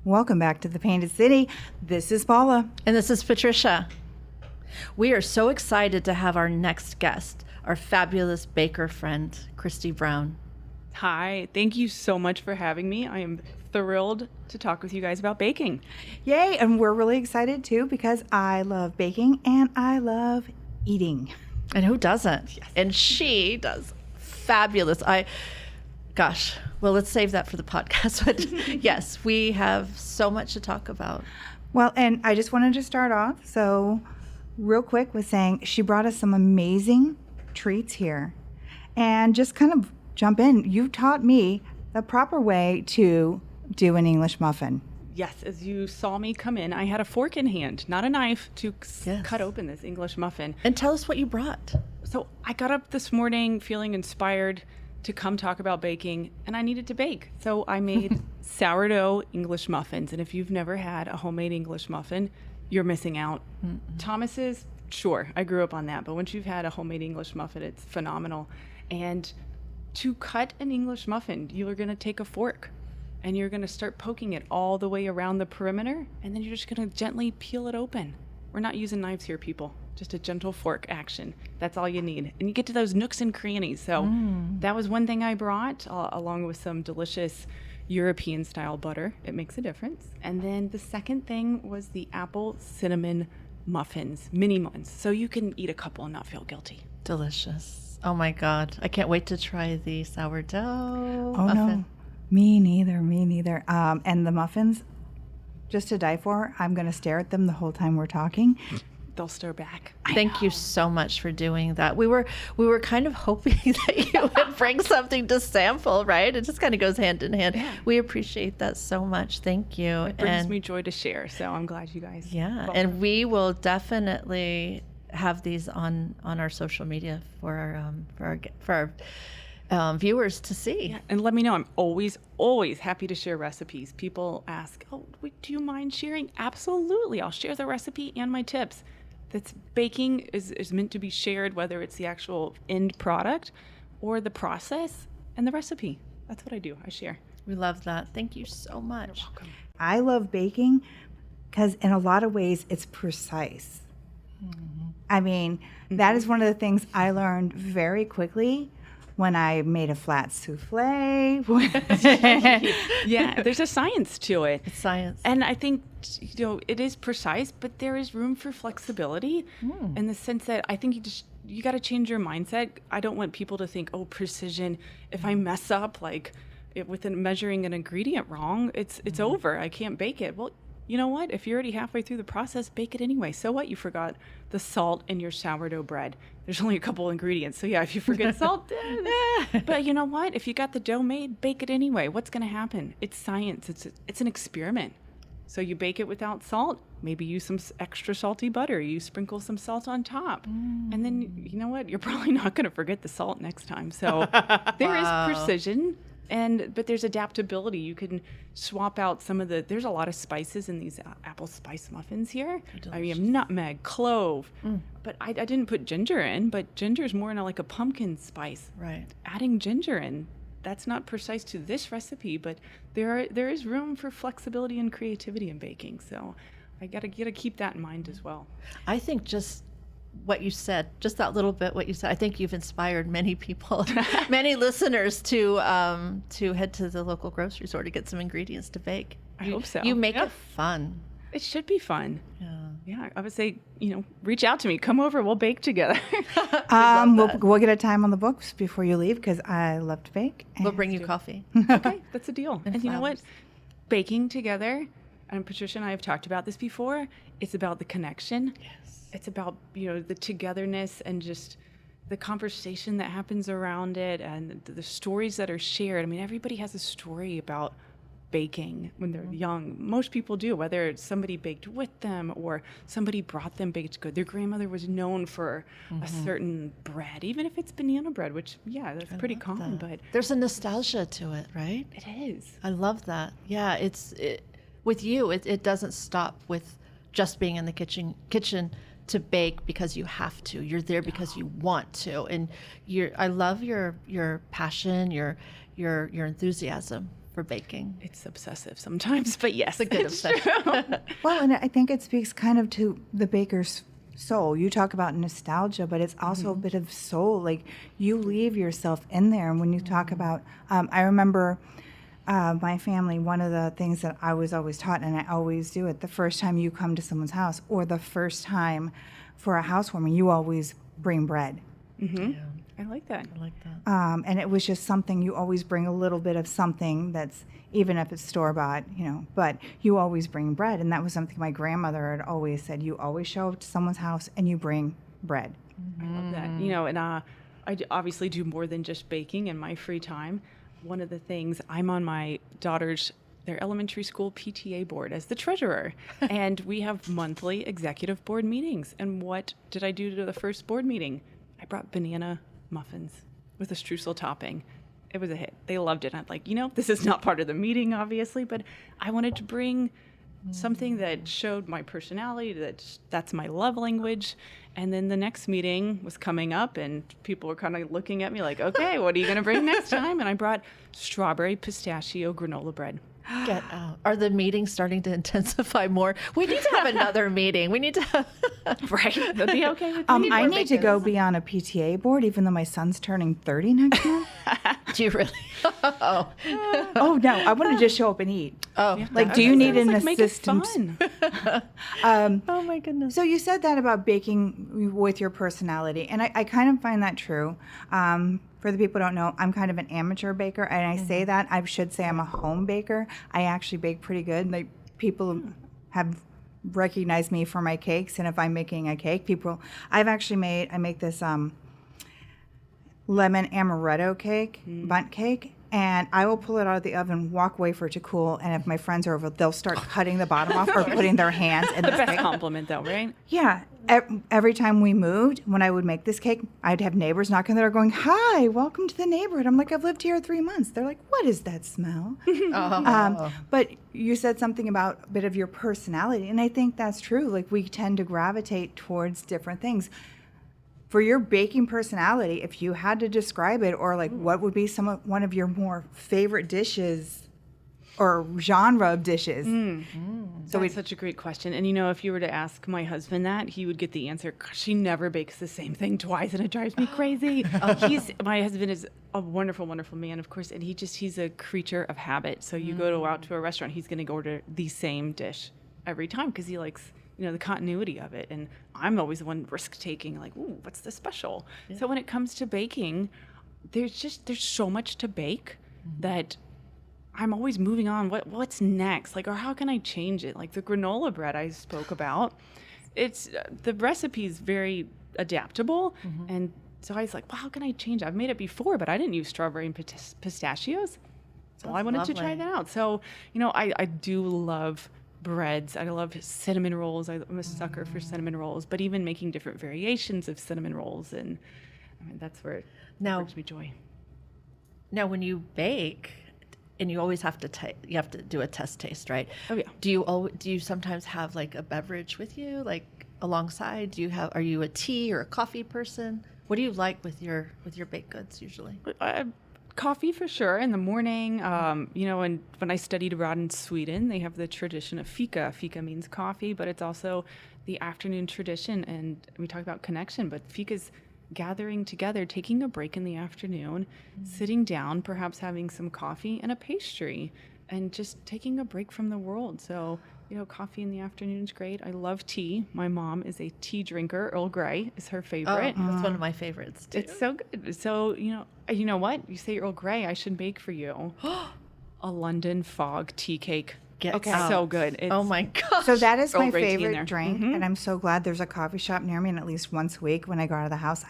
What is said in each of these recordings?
Welcome back to the Painted City. This is Paula. And this is Patricia. We are so excited to have our next guest, our fabulous baker friend, Christi Brown. Hi, thank you so much for having me. I am thrilled to talk with you guys about baking. Yay, and we're really excited too because I love baking and I love eating. And who doesn't? Yes. And she does fabulous. Well, let's save that for the podcast. But yes, we have so much to talk about. Well, and I just wanted to start off real quick with saying she brought us some amazing treats here. And just kind of jump in. You taught me the proper way to do an English muffin. Yes, as you saw me come in, I had a fork in hand, not a knife, to Yes. cut open this English muffin. And tell us what you brought. So I got up this morning feeling inspired to come talk about baking, and I needed to bake. So I made sourdough English muffins. And if you've never had a homemade English muffin, you're missing out. Thomas's, sure, I grew up on that. But once you've had a homemade English muffin, it's phenomenal. And to cut an English muffin, you are going to take a fork and you're going to start poking it all the way around the perimeter, and then you're just going to gently peel it open. We're not using knives here, people. Just a gentle fork action. That's all you need. And you get to those nooks and crannies. So that was one thing I brought, along with some delicious European-style butter. It makes a difference. And then the second thing was the apple cinnamon muffins, mini ones. So you can eat a couple and not feel guilty. Delicious. Oh my God. I can't wait to try the sourdough Oh, muffin. no. Me neither. And the muffins, just to die for, I'm going to stare at them the whole time we're talking. They'll stir back. Thank you so much for doing that. We were kind of hoping that you would bring something to sample, right? It just kind of goes hand in hand. Yeah. We appreciate that so much. Thank you. It brings me joy to share. So I'm glad you guys. Yeah, welcome. and we will definitely have these on our social media for our viewers to see. Yeah, and let me know. I'm always happy to share recipes. People ask, "Oh, do you mind sharing?" Absolutely. I'll share the recipe and my tips. That's baking is meant to be shared, whether it's the actual end product or the process and the recipe. That's what I do. I share. We love that. Thank you so much. You're welcome. I love baking because in a lot of ways it's precise. I mean, that is one of the things I learned very quickly when I made a flat souffle. Yeah, there's a science to it. It's science. And I think, it is precise, but there is room for flexibility in the sense that I think you got to change your mindset. I don't want people to think, oh, precision. If I mess up, with measuring an ingredient wrong, it's over. I can't bake it. Well, you know what? If you're already halfway through the process, bake it anyway. So what? You forgot the salt in your sourdough bread. There's only a couple ingredients. So yeah, if you forget salt, but you know what? If you got the dough made, bake it anyway. What's going to happen? It's science. It's an experiment. So you bake it without salt, maybe use some extra salty butter. You sprinkle some salt on top. And then, you know what? You're probably not going to forget the salt next time. So there is precision. But there's adaptability. You can swap out there's a lot of spices in these apple spice muffins here. I mean, nutmeg, clove, but I didn't put ginger in, but ginger is more in a pumpkin spice. Right. Adding ginger in, that's not precise to this recipe, but there is room for flexibility and creativity in baking. So I gotta keep that in mind as well. I think just what you said, just that little bit, what you said, I think you've inspired many people, many listeners to head to the local grocery store to get some ingredients to bake. I hope so. You make Yeah. it fun. It should be fun. Yeah. Yeah, I would say, reach out to me. Come over. We'll bake together. We'll get a time on the books before you leave because I love to bake. We'll bring you coffee. Okay, that's a deal. And you know what? flowers. Baking together, and Patricia and I have talked about this before, it's about the connection. Yes. It's about, the togetherness and just the conversation that happens around it and the stories that are shared. I mean, everybody has a story about baking when they're young. Most people do, whether it's somebody baked with them or somebody brought them baked good. Their grandmother was known for a certain bread, even if it's banana bread, which, yeah, that's pretty common, but There's a nostalgia to it, right? it is. I love that. Yeah, with you, it doesn't stop with just being in the kitchen to bake because you have to. You're there because you want to, and I love your passion, your enthusiasm for baking? It's obsessive sometimes, but yes, It's a good obsession. Well, and I think it speaks kind of to the baker's soul. You talk about nostalgia, but it's also a bit of soul. Like you leave yourself in there. And when you talk about, I remember my family, one of the things that I was always taught, and I always do it, the first time you come to someone's house or the first time for a housewarming, you always bring bread. Yeah, I like that. I like that. And it was just something, you always bring a little bit of something that's, even if it's store-bought, but you always bring bread. And that was something my grandmother had always said, you always show up to someone's house and you bring bread. I love that. And obviously do more than just baking in my free time. One of the things, I'm on my daughter's, their elementary school PTA board as the treasurer. And we have monthly executive board meetings. And what did I do to the first board meeting? I brought banana muffins with a streusel topping. It was a hit. They loved it. I'm like, this is not part of the meeting, obviously, but I wanted to bring something that showed my personality, that's my love language. And then the next meeting was coming up and people were kind of looking at me like, okay, what are you going to bring next time? And I brought strawberry pistachio granola bread. Get out. Are the meetings starting to intensify more? We need to have another meeting. We need to have... Right. That'd be okay with me. I need to go be on a PTA board, even though my son's turning 30 next month. Do you really? Oh. Oh, no, I want to just show up and eat. Oh. Like, do you need an Make it assistant? fun. Oh, my goodness. So you said that about baking with your personality, and I kind of find that true. For the people who don't know, I'm kind of an amateur baker, and I say that. I should say I'm a home baker. I actually bake pretty good. Like, people have recognized me for my cakes, and if I'm making a cake, I make this lemon amaretto cake, bundt cake, and I will pull it out of the oven, walk away for it to cool, and if my friends are over, they'll start cutting the bottom off or putting their hands in the Best cake. compliment, though, right? Yeah. Every time we moved, when I would make this cake, I'd have neighbors knocking on the door going, "Hi, welcome to the neighborhood." I'm like, "I've lived here 3 months." They're like, "What is that smell?" But you said something about a bit of your personality, and I think that's true. Like, we tend to gravitate towards different things. For your baking personality, if you had to describe it, or like what would be one of your more favorite dishes or genre of dishes? So it's such a great question. And if you were to ask my husband that, he would get the answer, "Gosh, she never bakes the same thing twice, and it drives me crazy." My husband is a wonderful, wonderful man, of course, and he's a creature of habit. So you go out to a restaurant, he's going to order the same dish every time because he likes the continuity of it. And I'm always the one risk taking, like, ooh, what's the special? Yeah. So when it comes to baking, there's so much to bake that I'm always moving on. What's next? Like, or how can I change it? Like the granola bread I spoke about, it's the recipe is very adaptable. And so I was like, well, how can I change it? I've made it before, but I didn't use strawberry and pistachios. So I wanted to try that out. So, I do love breads. I love cinnamon rolls. I'm a sucker for cinnamon rolls, but even making different variations of cinnamon rolls. And that's where it brings me joy. Now, when you bake, and you always have to you have to do a test taste, right? Oh yeah. Do you sometimes have like a beverage with you, like alongside? Are you a tea or a coffee person? What do you like with your baked goods usually? Coffee for sure in the morning. And when I studied abroad in Sweden, they have the tradition of fika. Fika means coffee, but it's also the afternoon tradition. And we talk about connection, but fika's gathering together, taking a break in the afternoon, sitting down, perhaps having some coffee and a pastry, and just taking a break from the world. So, coffee in the afternoon is great. I love tea. My mom is a tea drinker. Earl Grey is her favorite. Oh, that's one of my favorites too. It's so good. So, you know what? You say Earl Grey, I should make for you a London fog tea cake. So good. Oh my gosh. So that is Earl my Grey tea in favorite there. drink, and I'm so glad there's a coffee shop near me, and at least once a week when I go out of the house,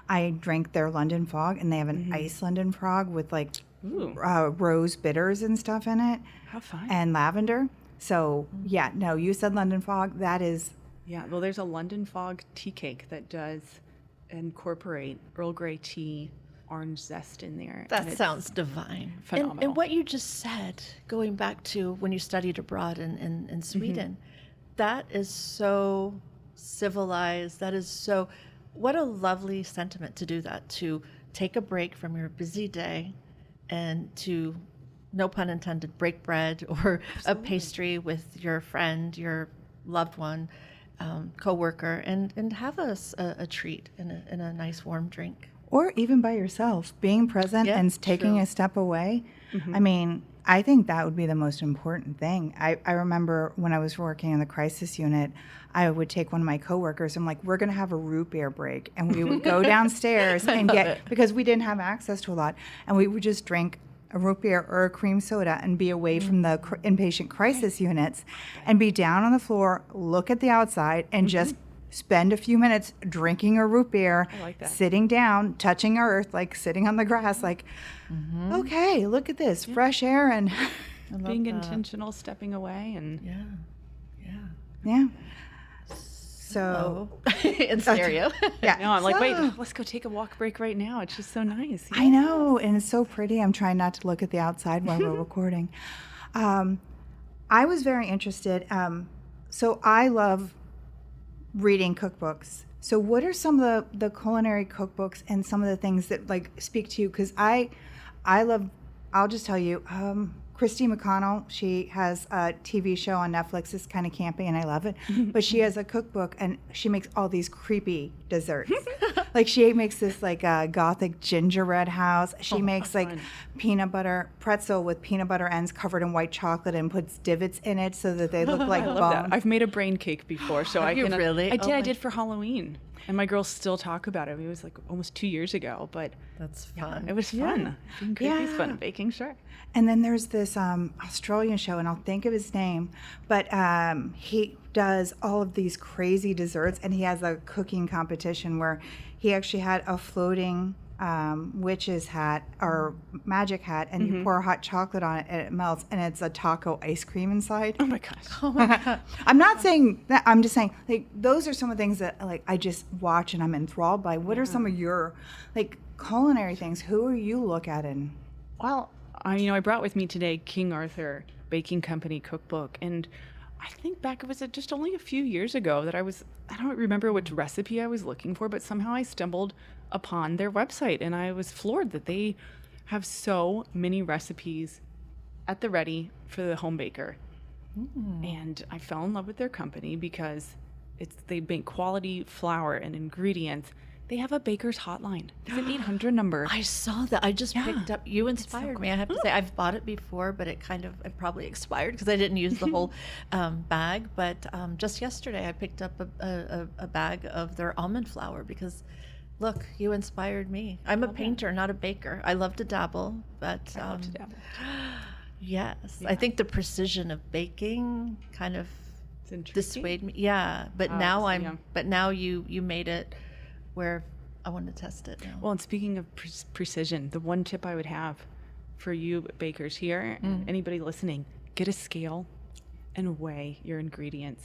I drink their London Fog, and they have an iced London Fog with like rose bitters and stuff in it. How fun. And lavender. So you said London Fog. That is. Yeah, well, there's a London Fog tea cake that does incorporate Earl Grey tea, orange zest in there. That sounds divine. Phenomenal. And what you just said, going back to when you studied abroad in Sweden, that is so civilized. That is so, what a lovely sentiment to do that, to take a break from your busy day and to no pun intended, break bread or a pastry with your friend, your loved one, coworker, and have a treat and a nice warm drink. Or even by yourself, being present Yeah, and taking true. a step away. I mean, I think that would be the most important thing. I remember when I was working in the crisis unit, I would take one of my coworkers. I'm like, we're going to have a root beer break. And we would go downstairs and because we didn't have access to a lot, and we would just drink a root beer or a cream soda and be away from the inpatient crisis units and be down on the floor, look at the outside, and just spend a few minutes drinking a root beer, I like that. sitting down, touching earth, like sitting on the grass, like, okay, look at this, fresh air and Being intentional, stepping away, and yeah. So In stereo. yeah. no, I'm like, So- wait, let's go take a walk break right now. It's just so nice. I know, and it's so pretty. I'm trying not to look at the outside while we're recording. I was very interested. So I love reading cookbooks. So what are some of the culinary cookbooks and some of the things that like speak to you? Because I love. I'll just tell you. Christi McConnell, she has a TV show on Netflix. It's kind of campy, and I love it. But she has a cookbook, and she makes all these creepy desserts. Like she makes this like gothic gingerbread house. She makes like fun. peanut butter pretzel with peanut butter ends covered in white chocolate and puts divots in it so that they look like I bones. love that. I've made a brain cake before, so I you can. really? I did. Oh I my- did for Halloween, and my girls still talk about it. It was like almost 2 years ago, but That's fun. it was fun. Being creepy is fun. Yeah. Baking, sure. And then there's this Australian show, and I'll think of his name, but he does all of these crazy desserts, and he has a cooking competition where he actually had a floating witch's hat or magic hat, and you pour hot chocolate on it, and it melts, and it's a taco ice cream inside. Oh my gosh. I'm not saying that. I'm just saying like those are some of the things that like I just watch and I'm enthralled by. What are some of your like culinary things? Who are you look at and Well, I brought with me today King Arthur Baking Company cookbook, and I think back it was just only a few years ago that I don't remember which recipe I was looking for, but somehow I stumbled upon their website, and I was floored that they have so many recipes at the ready for the home baker. And I fell in love with their company because they make quality flour and ingredients. They have a baker's hotline. It's an 800 number. I saw that. I just picked up. You inspired me. I have to say, I've bought it before, but it probably expired because I didn't use the whole bag. But just yesterday, I picked up a bag of their almond flour because, look, you inspired me. I'm a painter, not a baker. I love to dabble, but I love to dabble. yes, I think the precision of baking kind of It's intriguing. dissuade me. Yeah, but now so, yeah. But now you made it where I want to test it now. Well, and speaking of precision, the one tip I would have for you bakers here, and anybody listening, get a scale and weigh your ingredients.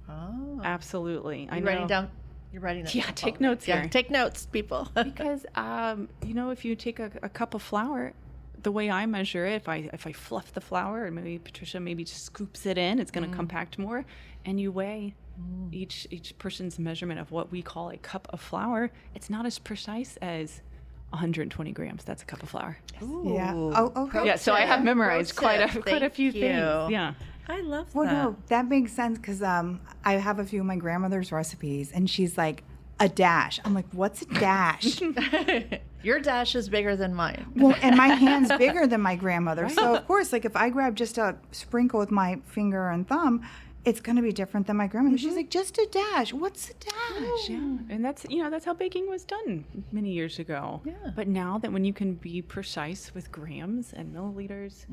Oh. Absolutely. I You know. writing down? You're writing that Yeah, down, take Paula. notes Yeah, here. take notes, people. Because if you take a cup of flour, the way I measure it, if I fluff the flour, and maybe Patricia just scoops it in, it's going to compact more, and you weigh each person's measurement of what we call a cup of flour. It's not as precise as 120 grams. That's a cup of flour. Yeah. Ooh. Oh, okay. Yeah, so I have memorized Pro quite a tip. few Thank things. you. Yeah. I love Well, that. no, that makes sense because I have a few of my grandmother's recipes, and she's like, a dash. I'm like, what's a dash? Your dash is bigger than mine. Well, and my hand's bigger than my grandmother. So, of course, like if I grab just a sprinkle with my finger and thumb, it's going to be different than my grandmother. She's like, just a dash. What's a dash? Yeah, and that's how baking was done many years ago. Yeah. But now that when you can be precise with grams and milliliters,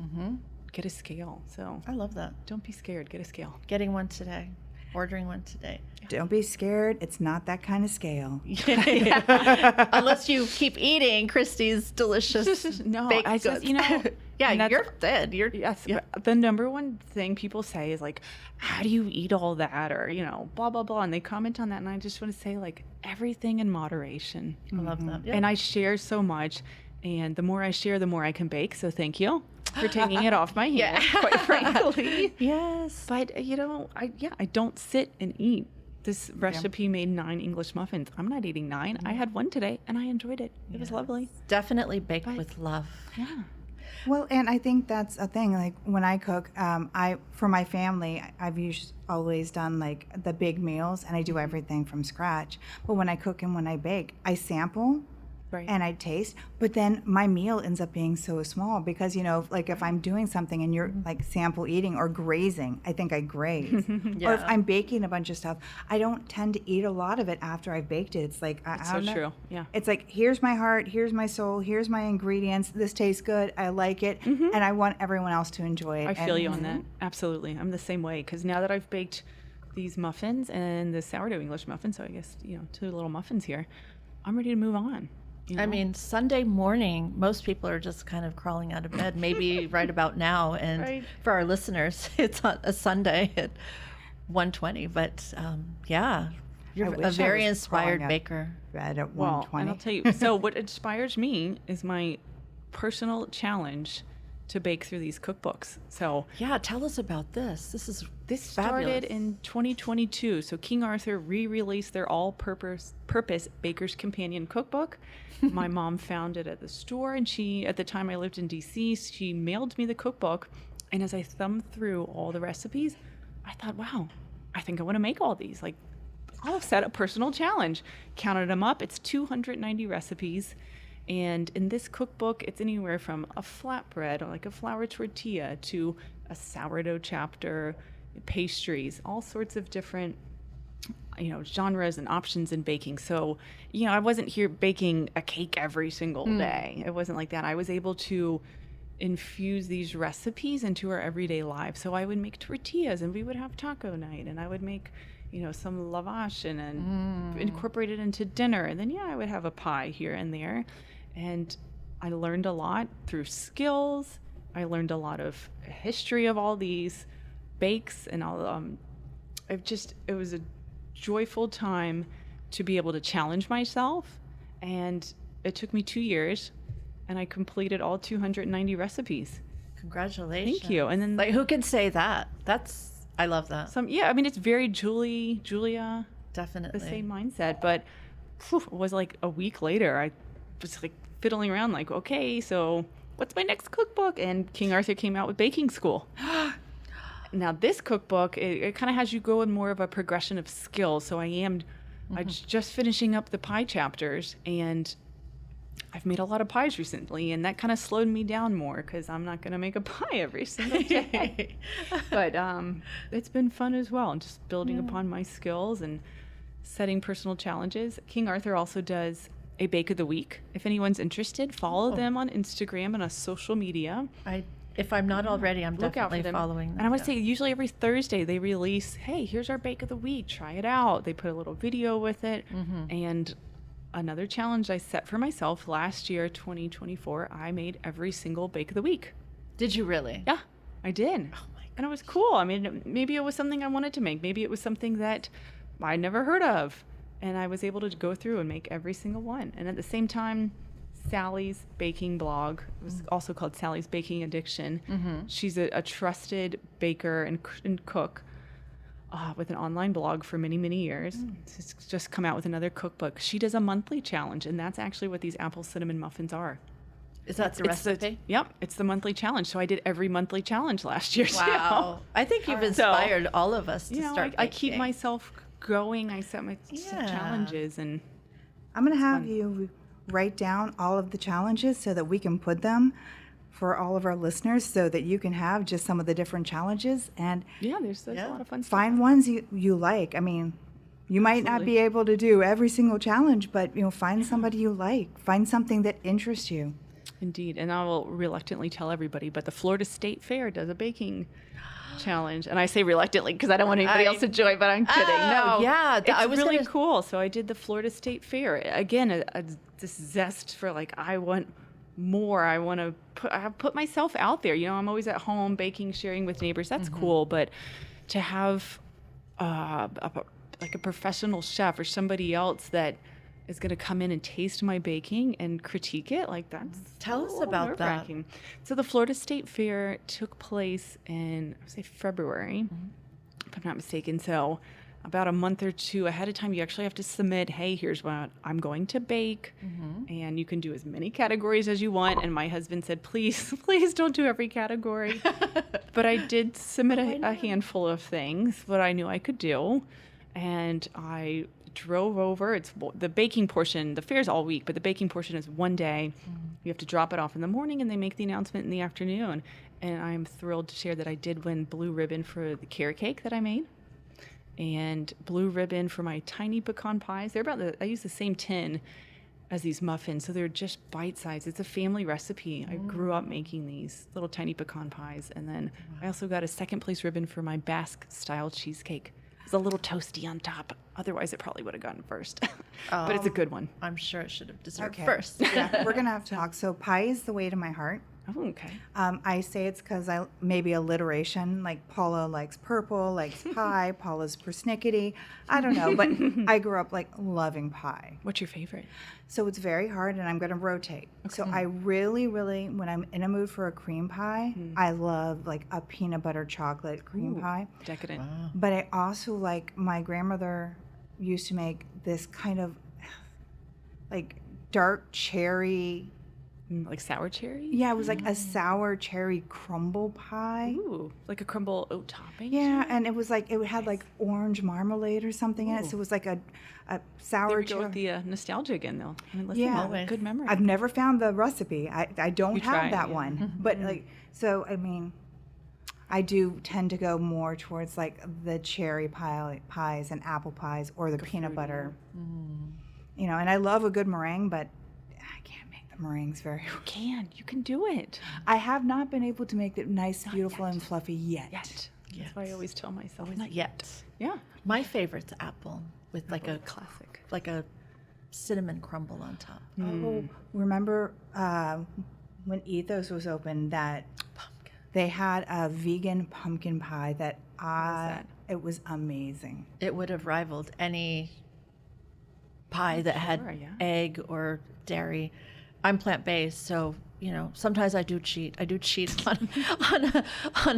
get a scale. So I love that. don't be scared. Get a scale. Getting one today. Ordering one today. Don't be scared. It's not that kind of scale. Unless you keep eating Christie's delicious No, baked I just goods. and yeah, that's- you're dead. You're Yes, yeah. but the number one thing people say is like, how do you eat all that? Or, blah, blah, blah. And they comment on that. And I just want to say, like, everything in moderation. I love that. Yeah. And I share so much. And the more I share, the more I can bake. So thank you for taking it off my hands, quite frankly. yes. But, I don't sit and eat. This recipe made 9 English muffins. I'm not eating 9. I had one today, and I enjoyed it. It was lovely. Definitely baked with love. Yeah. Well, and I think that's a thing. Like when I cook, for my family, I've always done like the big meals, and I do everything from scratch. But when I cook and when I bake, I sample. Right. And I taste, but then my meal ends up being so small because, like if I'm doing something and you're like sample eating or grazing, I think I graze. Or if I'm baking a bunch of stuff, I don't tend to eat a lot of it after I've baked it. It's like, I don't know. True. Yeah. It's like, here's my heart, here's my soul, here's my ingredients. This tastes good. I like it. And I want everyone else to enjoy it. I feel you on that. Absolutely. I'm the same way because now that I've baked these muffins and the sourdough English muffin, so I guess, 2 little muffins here, I'm ready to move on. I mean, Sunday morning, most people are just kind of crawling out of bed, maybe right about now. And for our listeners, it's on a Sunday at 1:20. But yeah, you're a very inspired baker. Bed at 1:20. Well, and I'll tell you, so what inspires me is my personal challenge to bake through these cookbooks. So yeah, tell us about this. This started in 2022. So King Arthur re-released their all-purpose Baker's Companion cookbook. My mom found it at the store, and at the time I lived in DC, she mailed me the cookbook. And as I thumbed through all the recipes, I thought, wow, I think I want to make all these. Like, I'll set a personal challenge. Counted them up. It's 290 recipes. And in this cookbook, it's anywhere from a flatbread or like a flour tortilla to a sourdough chapter, pastries, all sorts of different, genres and options in baking. So, I wasn't here baking a cake every single day. It wasn't like that. I was able to infuse these recipes into our everyday lives. So I would make tortillas and we would have taco night, and I would make some lavash and incorporate it into dinner. And then, I would have a pie here and there. And I learned a lot through skills. I learned a lot of history of all these bakes and all. It was a joyful time to be able to challenge myself. And it took me 2 years, and I completed all 290 recipes. Congratulations. Thank you. And then, like, who can say that? I love that. It's very Julia. Definitely. The same mindset. But it was like a week later, I was like fiddling around like, okay, so what's my next cookbook? And King Arthur came out with Baking School. Now this cookbook, it kind of has you go in more of a progression of skills. So I'm just finishing up the pie chapters, and I've made a lot of pies recently, and that kind of slowed me down more because I'm not going to make a pie every single day. But it's been fun as well, and just building upon my skills and setting personal challenges. King Arthur also does a Bake of the Week. If anyone's interested, follow them on Instagram and on social media. If I'm not already, I'm Look out for definitely them. following them. And I would say usually every Thursday they release, hey, here's our Bake of the Week. Try it out. They put a little video with it. And another challenge I set for myself last year, 2024, I made every single Bake of the Week. Did you really? Yeah, I did. Oh my God. And it was cool. I mean, maybe it was something I wanted to make. Maybe it was something that I never heard of. And I was able to go through and make every single one. And at the same time, Sally's baking blog, it was also called Sally's Baking Addiction. She's a trusted baker and cook with an online blog for many, many years. She's just come out with another cookbook. She does a monthly challenge, and that's actually what these apple cinnamon muffins are. Is that the recipe? Yep, it's the monthly challenge. So I did every monthly challenge last year. Wow. I think you've inspired all of us to start baking. I keep myself going. I set my challenges, and I'm going to have you write down all of the challenges so that we can put them for all of our listeners, so that you can have just some of the different challenges. And there's a lot of fun stuff. Find ones you like. I mean, you might not be able to do every single challenge, but find somebody you like. Find something that interests you. Indeed. And I will reluctantly tell everybody, but the Florida State Fair does a baking challenge. And I say reluctantly because I don't want anybody else to join, but I'm kidding. No. Yeah. It's really cool. So I did the Florida State Fair. Again, this zest for like, I want more. I want to put myself out there. I'm always at home baking, sharing with neighbors. That's cool. But to have like a professional chef or somebody else that is going to come in and taste my baking and critique it, like that's tell us about that. So the Florida State Fair took place in, I would say, February, if I'm not mistaken. So about a month or two ahead of time, you actually have to submit, hey, here's what I'm going to bake. And you can do as many categories as you want. And my husband said, please, please don't do every category. But I did submit a handful of things, what I knew I could do. And I drove over. It's the baking portion. The fair's all week, but the baking portion is one day. You have to drop it off in the morning, and they make the announcement in the afternoon. And I'm thrilled to share that I did win blue ribbon for the carrot cake that I made, and blue ribbon for my tiny pecan pies. They're I use the same tin as these muffins, so they're just bite size. It's a family recipe. I grew up making these little tiny pecan pies, and then I also got a second place ribbon for my Basque style cheesecake. It's a little toasty on top. Otherwise, it probably would have gotten first. But it's a good one. I'm sure it should have deserved Okay. first. Yeah, we're going to have to talk. So pie is the way to my heart. Oh, okay. I say it's because maybe alliteration, like Paula likes purple, likes pie, Paula's persnickety. I don't know, but I grew up like loving pie. What's your favorite? So it's very hard, and I'm going to rotate. So I really, really, when I'm in a mood for a cream pie, I love like a peanut butter chocolate cream pie. Decadent. But I also like, my grandmother used to make this kind of like dark cherry. Like sour cherry? Yeah, it was like a sour cherry crumble pie. Ooh, like a crumble oat topping? Yeah, and it was like, it had like orange marmalade or something in it. So it was like a sour There we go cherry. with the nostalgia again, though. I mean, let's Yeah. think good memory. I've never found the recipe. I don't You have tried, that yeah. one. But like, so I mean, I do tend to go more towards like the cherry pies and apple pies, or the peanut butter. You know, and I love a good meringue, but I can't make the meringues very well. You can do it. I have not been able to make it nice, beautiful, and fluffy yet. That's why I always tell myself. Not yet. Yeah. My favorite's apple with like a classic, like a cinnamon crumble on top. Oh, remember when Ethos was open, that they had a vegan pumpkin pie that it was amazing. It would have rivaled any pie that had yeah. egg or dairy. I'm plant-based, so sometimes I do cheat. I do cheat on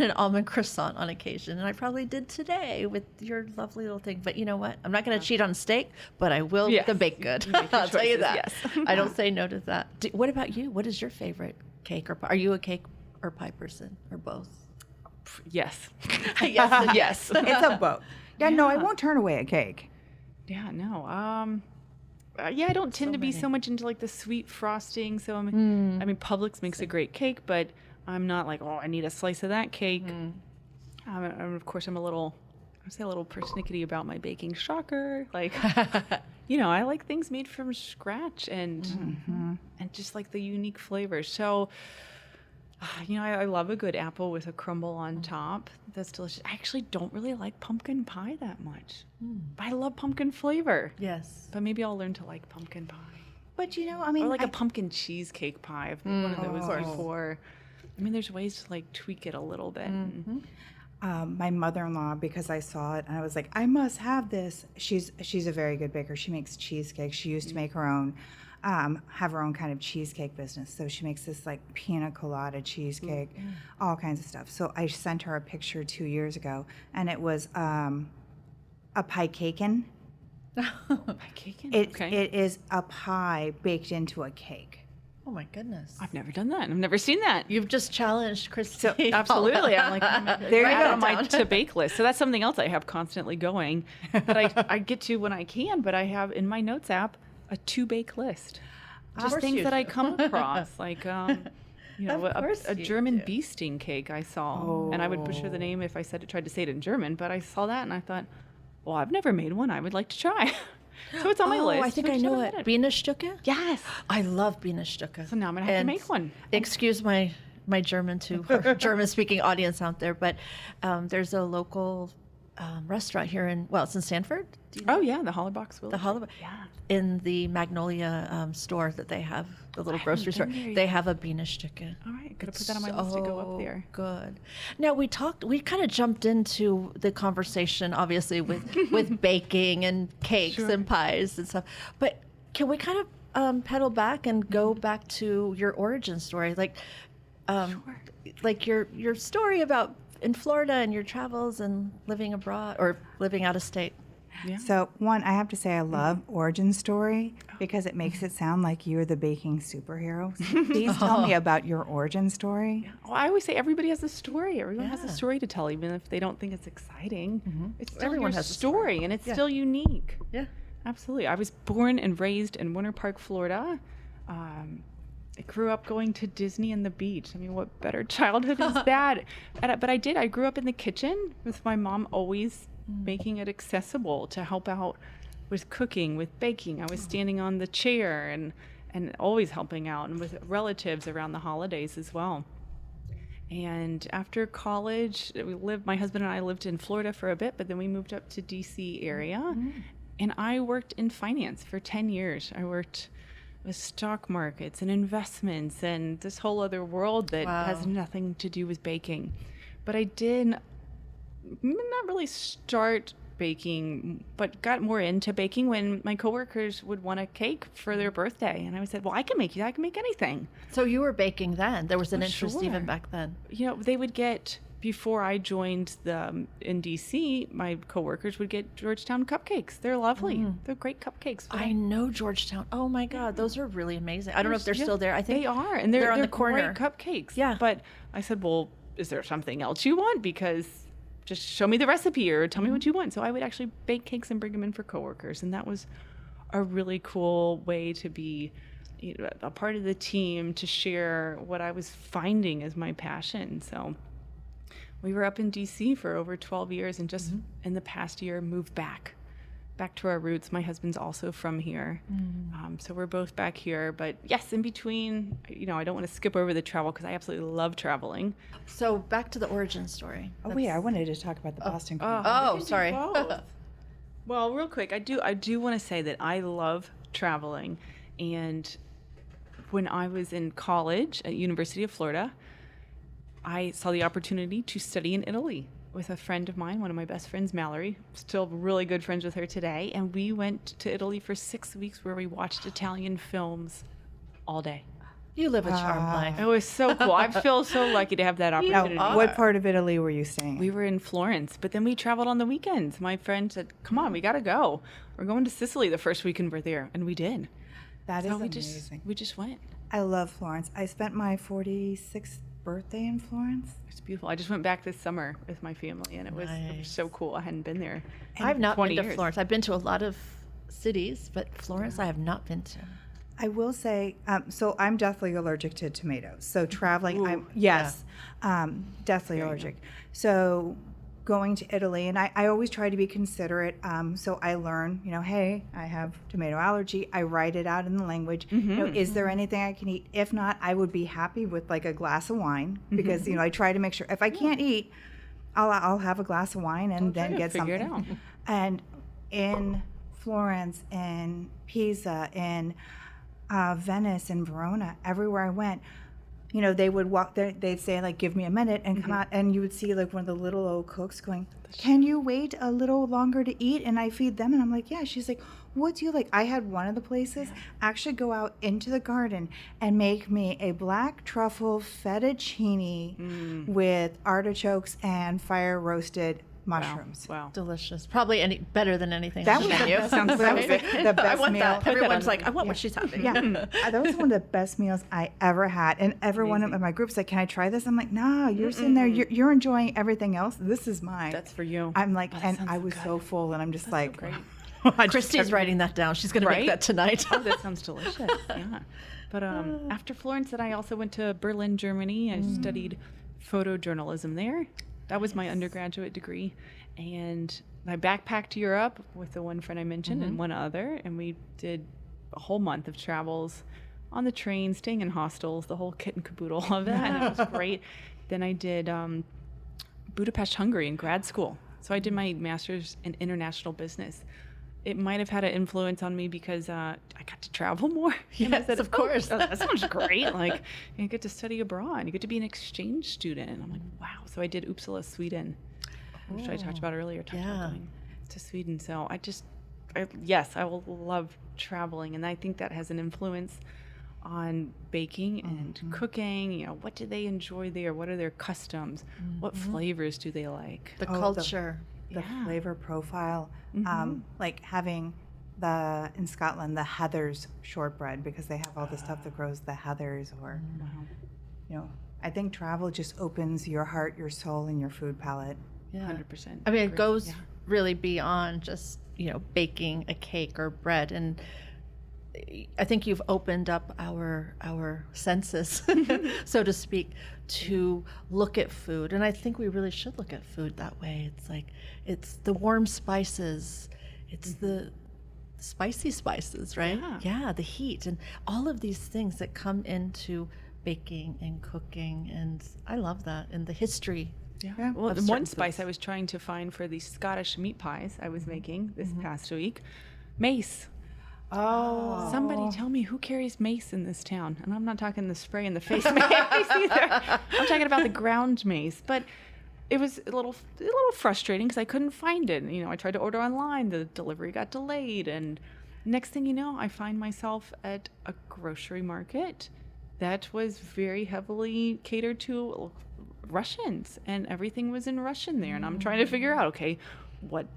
an almond croissant on occasion, and I probably did today with your lovely little thing. But you know what? I'm not going to cheat on steak, but I will with the baked good. I'll tell you that. Yes. I don't say no to that. What about you? What is your favorite cake or pie? Are you a cake or pie person, or both? Yes. Yes. Yes. It's a both. Yeah, no, I won't turn away a cake. Yeah, no. I don't tend to be so much into like the sweet frosting. So I mean, Publix makes a great cake, but I'm not like, oh, I need a slice of that cake. Of course, I'm a little persnickety about my baking. Shocker. Like, I like things made from scratch and just like the unique flavors. So, I love a good apple with a crumble on top. That's delicious. I actually don't really like pumpkin pie that much. But I love pumpkin flavor. Yes. But maybe I'll learn to like pumpkin pie. But I mean, Or like a pumpkin cheesecake pie. I've made one of those before. I mean, there's ways to like tweak it a little bit. my mother-in-law, because I saw it and I was like, I must have this. She's a very good baker. She makes cheesecake. She used to make her own, have her own kind of cheesecake business. So she makes this like pina colada cheesecake, all kinds of stuff. So I sent her a picture 2 years ago, and it was a pie caken. Pie cake? It is a pie baked into a cake. Oh my goodness. I've never done that. I've never seen that. You've just challenged Christi. Absolutely. I'm like, There you add go. on my to bake list. So that's something else I have constantly going that I get to when I can, but I have in my notes app a to bake list. Just course things you that do. I come across, like Of course a you German do. bee sting cake I saw, and I would butcher the name if I tried to say it in German, but I saw that and I thought, well, I've never made one. I would like to try. So it's on my list. I think I know it. Bienenstücke? Yes. I love Bienenstücke. So now I'm gonna have to make one. Excuse my German to our German-speaking audience out there, but there's a local restaurant here it's in Sanford. Do you know? Oh yeah, the Hollerbox Village. The Hollywood, in the Magnolia store that they have, the little grocery store, been there they have a Bienenstücke. All right, gotta put that on my list to go up there. Good. Now we kind of jumped into the conversation, obviously, with baking and cakes and pies and stuff. But can we kind of pedal back and go back to your origin story, like your story about in Florida and your travels and living abroad or living out of state? Yeah. So, one, I have to say I love Origin Story because it makes it sound like you're the baking superhero. So please tell me about your origin story. Well, I always say everybody has a story. Everyone has a Yeah. story to tell, even if they don't think it's exciting. It's still Everyone your has a story, and it's still unique. Yeah. Absolutely. I was born and raised in Winter Park, Florida. I grew up going to Disney and the beach. I mean, what better childhood is that? But I grew up in the kitchen with my mom always making it accessible to help out with cooking, with baking. I was standing on the chair and always helping out, and with relatives around the holidays as well. And after college, my husband and I lived in Florida for a bit, but then we moved up to DC area. And I worked in finance for 10 years. I worked with stock markets and investments and this whole other world that has nothing to do with baking. But I did not really start baking, but got more into baking when my coworkers would want a cake for their birthday. And I said, well, I can make anything. So you were baking then. There was an interest sure. even back then. You know, they would get, before I joined in DC, my coworkers would get Georgetown cupcakes. They're lovely. They're great cupcakes. I know Georgetown. Oh my God, those are really amazing. I don't know if they're still there. I think they are, and they're on the corner. Great cupcakes. Yeah. But I said, well, is there something else you want? Because just show me the recipe or tell me what you want. So I would actually bake cakes and bring them in for coworkers, and that was a really cool way to be a part of the team, to share what I was finding as my passion. So we were up in DC for over 12 years, and just in the past year moved back to our roots. My husband's also from here. So we're both back here. But yes, in between, I don't want to skip over the travel because I absolutely love traveling. So back to the origin story. Oh, wait, I wanted to talk about the Boston Cream. Oh, sorry. Well, real quick, I do want to say that I love traveling. And when I was in college at University of Florida, I saw the opportunity to study in Italy with a friend of mine, one of my best friends, Mallory. Still really good friends with her today. And we went to Italy for 6 weeks where we watched Italian films all day. You live a charmed life. It was so cool. I feel so lucky to have that opportunity. Now, what part of Italy were you staying? We were in Florence, but then we traveled on the weekends. My friend said, come on, we got to go. We're going to Sicily the first weekend we're there. And we did. That is So amazing. we just went. I love Florence. I spent my 46th birthday in Florence. It's beautiful. I just went back this summer with my family, and it was so cool. I hadn't been there. I've not been 20 to years. Florence. I've been to a lot of cities, but Florence I have not been to. I will say, so I'm deathly allergic to tomatoes. So traveling, Ooh, deathly allergic. So going to Italy, and I always try to be considerate. So I learn, hey, I have tomato allergy. I write it out in the language. Is there anything I can eat? If not, I would be happy with like a glass of wine because I try to make sure if I can't eat, I'll have a glass of wine and then get figure something. it out. And in Florence, in Pisa, in Venice, and Verona, everywhere I went, they would walk there, they'd say like, give me a minute, and come out, and you would see like one of the little old cooks going, can you wait a little longer to eat? And I feed them, and I'm like, yeah. She's like, what do you like? I had one of the places actually go out into the garden and make me a black truffle fettuccine with artichokes and fire roasted mushrooms. Wow. Delicious. Probably better than anything That on was the the menu. best, that was the best I want meal. that. Everyone's like, I want what she's having. Yeah, that was one of the best meals I ever had. And everyone in my group's like, can I try this? I'm like, no, you're sitting there, you're enjoying everything else. This is mine. That's for you. I'm like, and I was so full, and I'm just like, great. Christy's writing that down. She's going to make that tonight. Oh, that sounds delicious. Yeah. But after Florence, then I also went to Berlin, Germany. I studied photojournalism there. That was my undergraduate degree. And I backpacked Europe with the one friend I mentioned and one other. And we did a whole month of travels on the train, staying in hostels, the whole kit and caboodle of that. And it was great. Then I did Budapest, Hungary in grad school. So I did my master's in international business. It might have had an influence on me because I got to travel more. Yes, of course. Oh, that sounds great. Like, you get to study abroad. You get to be an exchange student. And I'm like, wow. So I did Uppsala, Sweden, which I talked about earlier. About going to Sweden. So I will love traveling. And I think that has an influence on baking and cooking. What do they enjoy there? What are their customs? What flavors do they like? The culture. the Yeah. flavor profile, like having in Scotland, the Heather's shortbread, because they have all the stuff that grows the heathers, or, you know, I think travel just opens your heart, your soul, and your food palate. Yeah. 100%. I mean, it goes really beyond just, you know, baking a cake or bread. And I think you've opened up our senses, so to speak, to look at food. And I think we really should look at food that way. It's like, it's the warm spices, it's the spicy spices, right? Yeah, the heat and all of these things that come into baking and cooking. And I love that, and the history. Yeah. Well, the one spice I was trying to find for the Scottish meat pies I was making this past week, mace. Oh. Somebody tell me who carries mace in this town. And I'm not talking the spray in the face mace either. I'm talking about the ground mace. But it was a little frustrating because I couldn't find it. You know, I tried to order online. The delivery got delayed. And next thing you know, I find myself at a grocery market that was very heavily catered to Russians. And everything was in Russian there. And I'm trying to figure out, okay,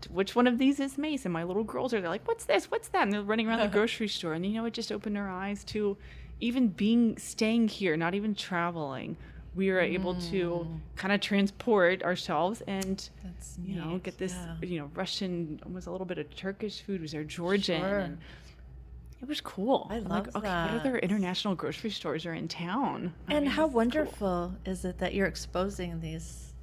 which one of these is mace? And my little girls are, they're like, what's this? What's that? And they're running around the grocery store. And, you know, it just opened our eyes to even staying here, not even traveling. We were able to kind of transport ourselves and, you know, get this, you know, Russian, almost a little bit of Turkish food. Was there Georgian? Sure. And it was cool. I love like, okay, that. what other international grocery stores are in town? And how wonderful is it that you're exposing these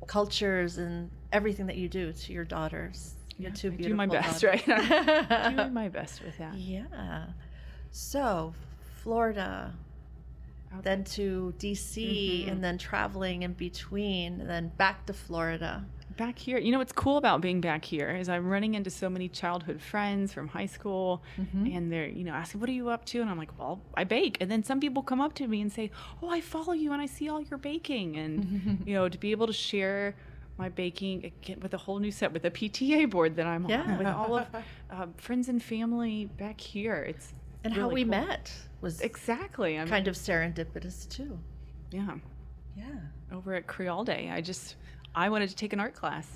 cultures and everything that you do to your daughters, your two beautiful do my best, daughters. right? I'm doing my best with that. Yeah. So, Florida, then to DC, and then traveling in between, and then back to Florida. Back here, you know what's cool about being back here is I'm running into so many childhood friends from high school, and they're, you know, asking, what are you up to? And I'm like, well, I bake. And then some people come up to me and say, oh, I follow you and I see all your baking. And, you know, to be able to share my baking again with a whole new set, with a PTA board that I'm on, with all of friends and family back here. It's And really how we cool. met was Exactly. I mean, kind of serendipitous too. yeah. Yeah. Over at Creole Day, I wanted to take an art class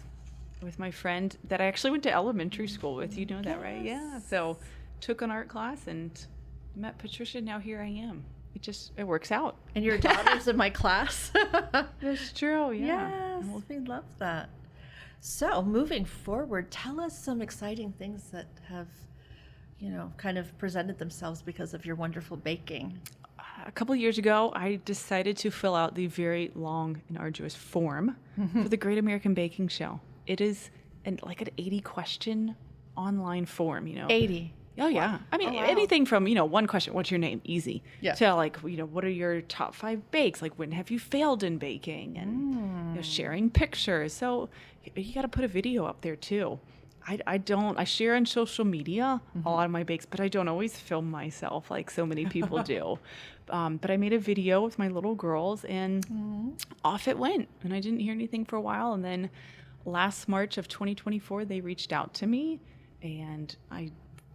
with my friend that I actually went to elementary school with. You know that, right? Yeah. So took an art class and met Patricia. Now here I am. It works out. And your daughter's in my class. That's true. Yeah. Yes, we love that. So moving forward, tell us some exciting things that have, you know, kind of presented themselves because of your wonderful baking. A couple of years ago, I decided to fill out the very long and arduous form for the Great American Baking Show. It is like an 80-question online form, you know. 80. Oh, yeah. I mean, anything from, you know, one question, what's your name? Easy. Yeah. To like, you know, what are your top 5 bakes? Like, when have you failed in baking? And you know, sharing pictures. So you got to put a video up there too. I share on social media a lot of my bakes, but I don't always film myself like so many people do. But I made a video with my little girls and off it went. And I didn't hear anything for a while. And then last March of 2024, they reached out to me and I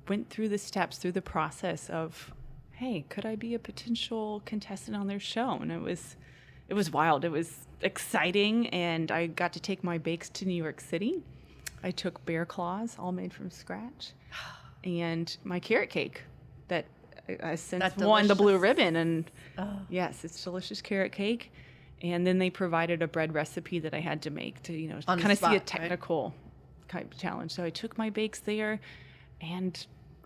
went through the steps, through the process of, hey, could I be a potential contestant on their show? And it was wild. It was exciting. And I got to take my bakes to New York City. I took bear claws, all made from scratch, and my carrot cake that I since won the blue ribbon. And yes, it's delicious carrot cake. And then they provided a bread recipe that I had to make to, you know, kind of see a technical type challenge. So I took my bakes there, and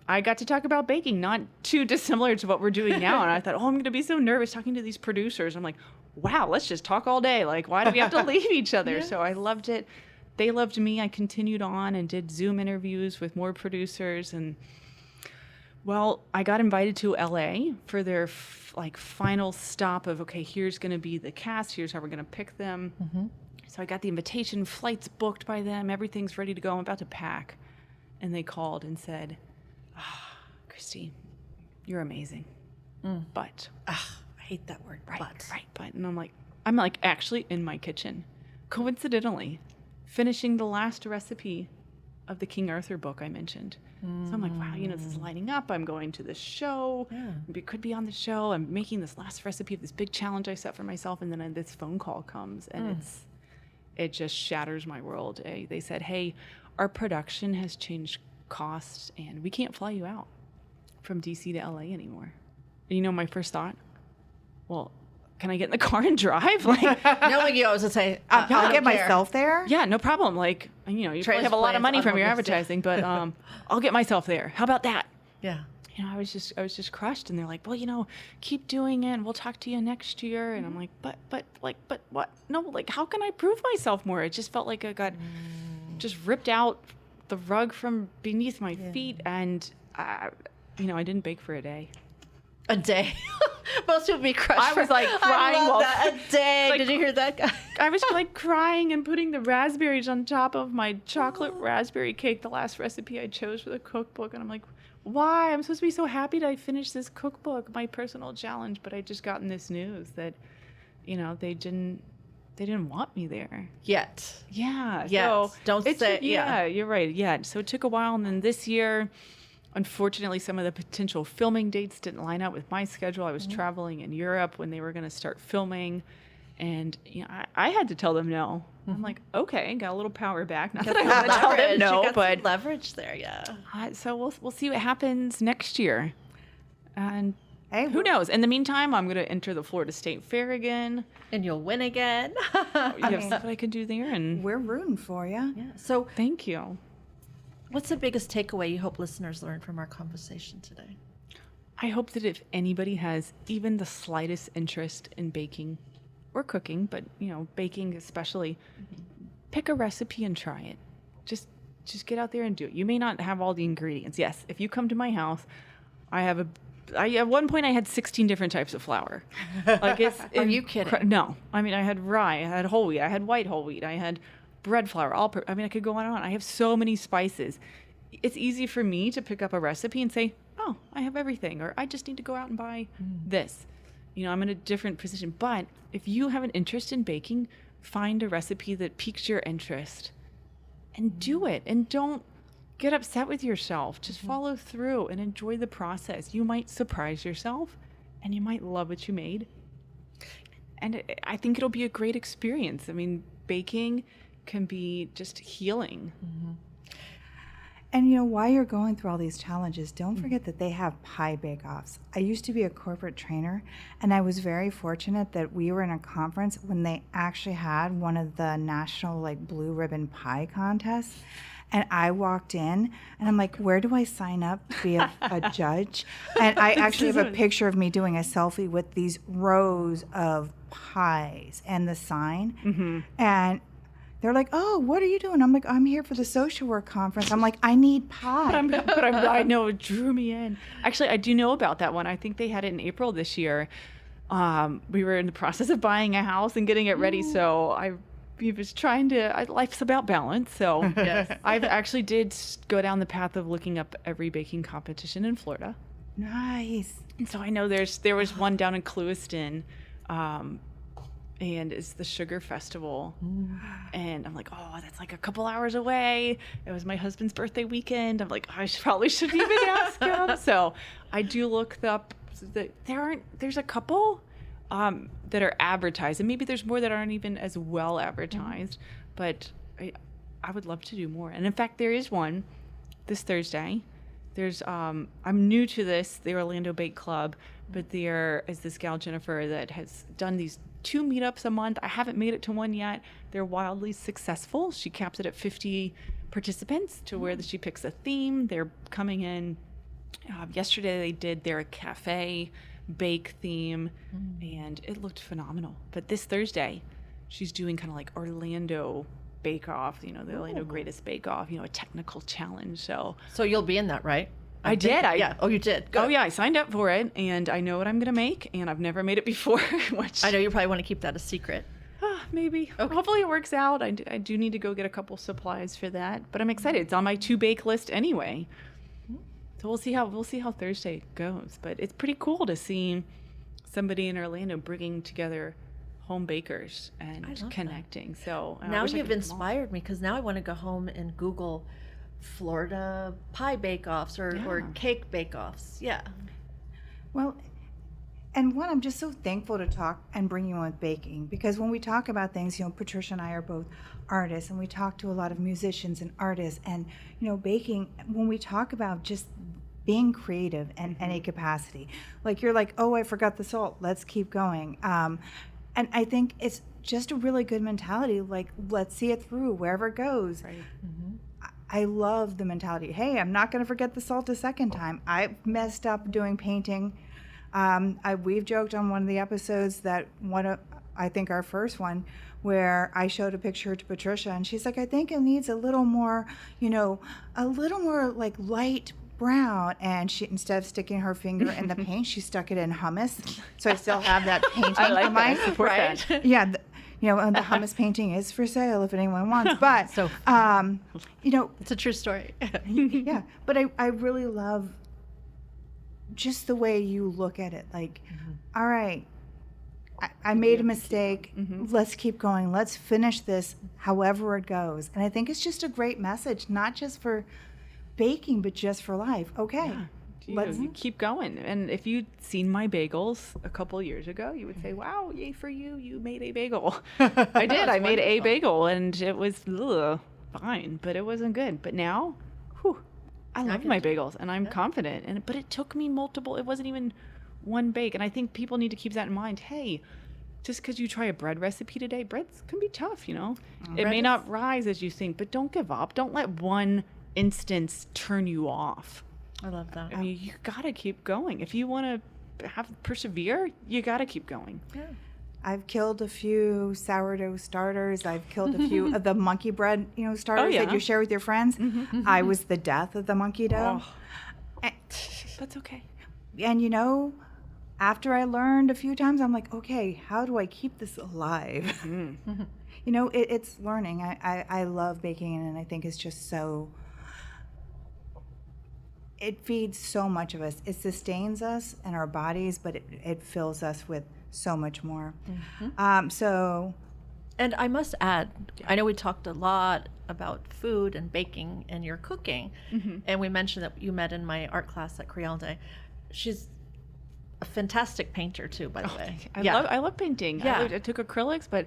I got to talk about baking, not too dissimilar to what we're doing now. And I thought, oh, I'm going to be so nervous talking to these producers. I'm like, wow, let's just talk all day. Like, why do we have to leave each other? So I loved it. They loved me. I continued on and did Zoom interviews with more producers. And, well, I got invited to LA for their final stop of, okay, here's going to be the cast. Here's how we're going to pick them. So I got the invitation, flights booked by them. Everything's ready to go. I'm about to pack. And they called and said, Christi, you're amazing. But. I hate that word, Right. but. And I'm like actually in my kitchen, coincidentally, finishing the last recipe of the King Arthur book I mentioned. So I'm like, wow, you know, this is lining up. I'm going to this show. It could be on the show. I'm making this last recipe of this big challenge I set for myself. And then this phone call comes and it just shatters my world. They said, hey, our production has changed costs and we can't fly you out from DC to LA anymore. You know, my first thought, well, can I get in the car and drive? Like, Knowing you, I was going to say, I'll get myself there. yeah, no problem. Like, you know, you probably have a lot of money from your advertising, but I'll get myself there. How about that? Yeah. You know, I was just crushed, and they're like, well, you know, keep doing it, and we'll talk to you next year. And I'm like, but what? No, like, how can I prove myself more? It just felt like I got just ripped out the rug from beneath my feet, and you know, I didn't bake for a day. A day. Most people be crushed. I was like crying. I love that. A day. Like, Did you hear that guy? I was like crying and putting the raspberries on top of my chocolate raspberry cake, the last recipe I chose for the cookbook. And I'm like, why? I'm supposed to be so happy that I finished this cookbook, my personal challenge. But I just gotten this news that, you know, they didn't want me there. Yet. Yeah. Yes. So Don't say, yeah, you're right. Yeah. So it took a while. And then this year, unfortunately, some of the potential filming dates didn't line up with my schedule. I was traveling in Europe when they were going to start filming. And you know, I had to tell them no. I'm like, okay, got a little power back. Not that I want to tell them no, but leverage there, yeah. So we'll see what happens next year. And Hey, who knows? In the meantime, I'm going to enter the Florida State Fair again. And you'll win again. You see what I can do there. And we're rooting for you. Yeah. So thank you. what's the biggest takeaway you hope listeners learn from our conversation today? I hope that if anybody has even the slightest interest in baking or cooking, but you know, baking especially, pick a recipe and try it. Just get out there and do it. You may not have all the ingredients. Yes, if you come to my house, at one point I had 16 different types of flour. Like, it's Are you kidding? No. I mean, I had rye, I had whole wheat, I had white whole wheat, I had bread flour, I mean, I could go on and on. I have so many spices. It's easy for me to pick up a recipe and say, oh, I have everything, or I just need to go out and buy this. You know, I'm in a different position. But if you have an interest in baking, find a recipe that piques your interest and do it. And don't get upset with yourself. Just follow through and enjoy the process. You might surprise yourself and you might love what you made. And I think it'll be a great experience. I mean, baking can be just healing. And you know, while you're going through all these challenges, don't forget that they have pie bake-offs. I used to be a corporate trainer, and I was very fortunate that we were in a conference when they actually had one of the national blue ribbon pie contests. And I walked in, and I'm like, where do I sign up to be a judge? And I actually have a picture of me doing a selfie with these rows of pies and the sign. And they're like, oh, what are you doing? I'm like, I'm here for the social work conference. I'm like, I need pie. I know it drew me in. Actually, I do know about that one. I think they had it in April this year. We were in the process of buying a house and getting it ready. So I was trying to, life's about balance. So Yes. I've actually did go down the path of looking up every baking competition in Florida. Nice. And so I know there was one down in Clewiston, and it's the Sugar Festival. And I'm like, oh, that's like a couple hours away. It was my husband's birthday weekend. I'm like, I probably shouldn't even ask him. So I do look up. There's a couple that are advertised, and maybe there's more that aren't even as well advertised. But I would love to do more. And in fact, there is one this Thursday. There's I'm new to this, the Orlando Bake Club, but there is this gal Jennifer that has done these 2 meetups a month. I haven't made it to one yet. They're wildly successful. She caps it at 50 participants to where she picks a theme. They're coming in. Yesterday they did their cafe bake theme, and it looked phenomenal. But this Thursday, she's doing kind of like Orlando Bake Off, the Orlando Greatest Bake Off, a technical challenge. So you'll be in that, right? I did. Yeah. Oh, you did. Good. Oh, yeah. I signed up for it, and I know what I'm going to make, and I've never made it before. Which I know you probably want to keep that a secret. Maybe. Okay. Hopefully it works out. I do need to go get a couple supplies for that, but I'm excited. It's on my to-bake list anyway. So we'll see how Thursday goes. But it's pretty cool to see somebody in Orlando bringing together home bakers and connecting. That. So now you've inspired me, because now I want to go home and Google Florida pie bake-offs or cake bake-offs. Yeah. Well, And one, I'm just so thankful to talk and bring you on with baking, because when we talk about things, Patricia and I are both artists, and we talk to a lot of musicians and artists, and baking, when we talk about just being creative in any capacity, like you're like, oh, I forgot the salt, let's keep going. And I think it's just a really good mentality, like, let's see it through wherever it goes. Right. I love the mentality, hey, I'm not going to forget the salt a second time. I messed up doing painting. We've joked on one of the episodes that I think our first one, where I showed a picture to Patricia, and she's like, I think it needs a little more like light brown. And she, instead of sticking her finger in the paint, she stuck it in hummus. So I still have that painting. I like of that. mine. I support that. Yeah. And the hummus painting is for sale if anyone wants. But, So, it's a true story. yeah. But I really love just the way you look at it. Like, all right, I made a mistake. Let's keep going. Let's finish this however it goes. And I think it's just a great message, not just for baking, but just for life. Okay. Yeah. Let's Keep going. And if you'd seen my bagels a couple years ago, you would say, wow, yay for you. You made a bagel. I did. I made a bagel, and it was fine, but it wasn't good. But now, I love my bagels, and I'm confident. But it took me multiple. It wasn't even one bake. And I think people need to keep that in mind. Hey, just because you try a bread recipe today, breads can be tough, It may not rise as you think, but don't give up. Don't let one instance turn you off. I love that. I mean, you gotta keep going. If you want to persevere, you gotta keep going. Yeah. I've killed a few sourdough starters. I've killed a few of the monkey bread, starters that you share with your friends. I was the death of the monkey dough. That's okay. And after I learned a few times, I'm like, okay, how do I keep this alive? It's learning. I love baking, and I think it's just so, it feeds so much of us. It sustains us and our bodies, but it fills us with so much more. And I must add, I know we talked a lot about food and baking and your cooking, and we mentioned that you met in my art class at Creole. She's a fantastic painter too, by the way. I love painting. Yeah. I took acrylics, but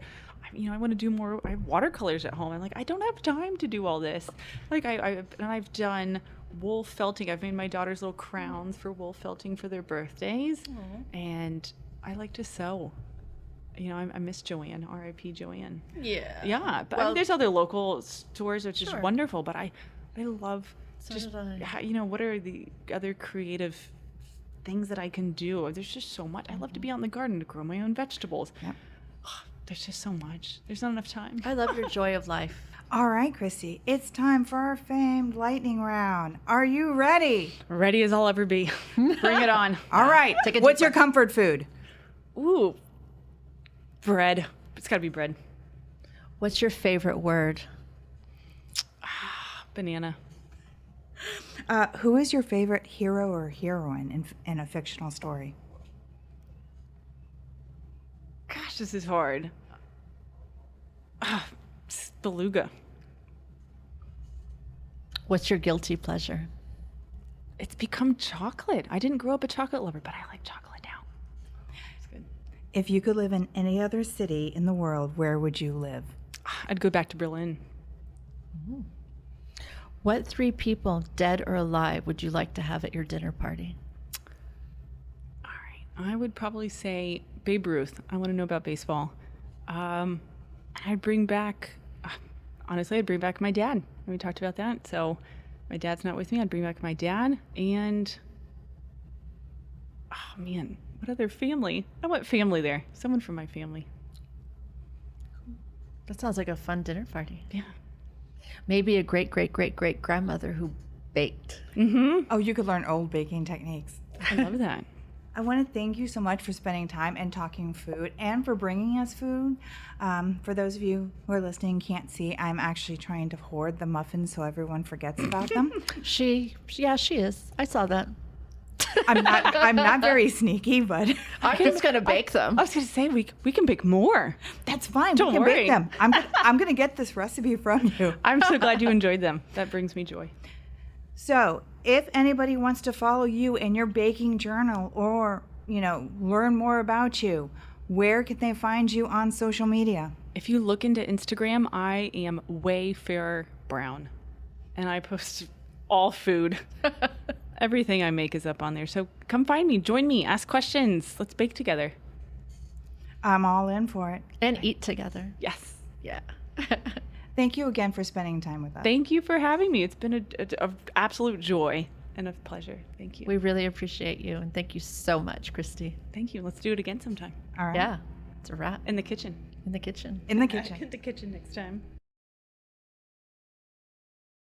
I want to do more. I have watercolors at home. I'm like, I don't have time to do all this. Like I've done wool felting. I've made my daughters little crowns for wool felting for their birthdays, and I like to sew. I miss Joanne, R.I.P. Joanne. Yeah. Yeah, but there's other local stores, which is wonderful. But I love what are the other creative things that I can do? There's just so much. I love to be out in the garden to grow my own vegetables. Yep. There's just so much. There's not enough time. I love your joy of life. All right, Christi, it's time for our famed lightning round. Are you ready? Ready as I'll ever be. Bring it on. All right. What's your comfort food? Ooh, bread. It's got to be bread. What's your favorite word? Banana. Who is your favorite hero or heroine in a fictional story? Gosh, this is hard. Beluga. What's your guilty pleasure? It's become chocolate. I didn't grow up a chocolate lover, but I like chocolate now. It's good. If you could live in any other city in the world, where would you live? I'd go back to Berlin. Mm-hmm. What 3 people, dead or alive, would you like to have at your dinner party? All right. I would probably say Babe Ruth. I want to know about baseball. I'd bring back, honestly, I'd bring back my dad. We talked about that. So my dad's not with me. I'd bring back my dad and, oh man, what other family? I want family there. Someone from my family. That sounds like a fun dinner party. Yeah. Maybe a great-great-great-great-grandmother who baked. Mm-hmm. Oh, you could learn old baking techniques. I love that. I want to thank you so much for spending time and talking food and for bringing us food. For those of you who are listening can't see, I'm actually trying to hoard the muffins so everyone forgets about them. She is. I saw that. I'm not very sneaky, but I'm just gonna bake them. I was gonna say we can bake more. That's fine. Don't we can worry. bake them. I'm gonna get this recipe from you. I'm so glad you enjoyed them. That brings me joy. So, if anybody wants to follow you in your baking journal or learn more about you, where can they find you on social media? If you look into Instagram, I am Wayfair Brown, and I post all food. Everything I make is up on there. So come find me, join me, ask questions. Let's bake together. I'm all in for it. And eat together. Yes. Yeah. Thank you again for spending time with us. Thank you for having me. It's been a absolute joy and a pleasure. Thank you. We really appreciate you, and thank you so much, Christi. Thank you. Let's do it again sometime. All right. Yeah, it's a wrap. In the kitchen. In the kitchen. In the kitchen. In the kitchen next time.